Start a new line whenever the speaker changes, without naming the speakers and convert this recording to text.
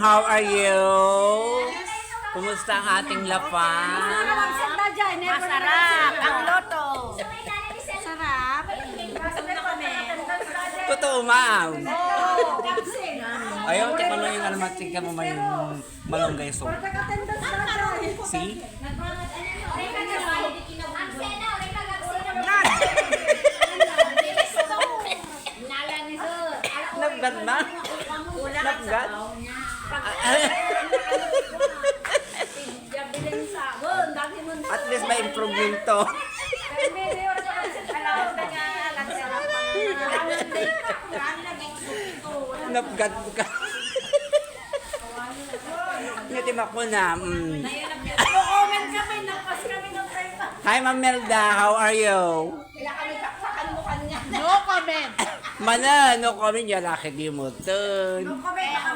how are you? Kumusta ang ating lapang?
Masarap ang loto. Sarap.
Totoo, ma'am. Ayaw, tikman mo yung alamat, tingnan mo may malunggay soup. See? Nabgat na? Nabgat? At least may improvement to. Nabgat ka. Ngatim ako na.
Comment kami, nagpas kami ng time.
Hi, Ma'am Melda. How are you?
No comment.
Mana, no comment. Yala, kidimutan.
No comment.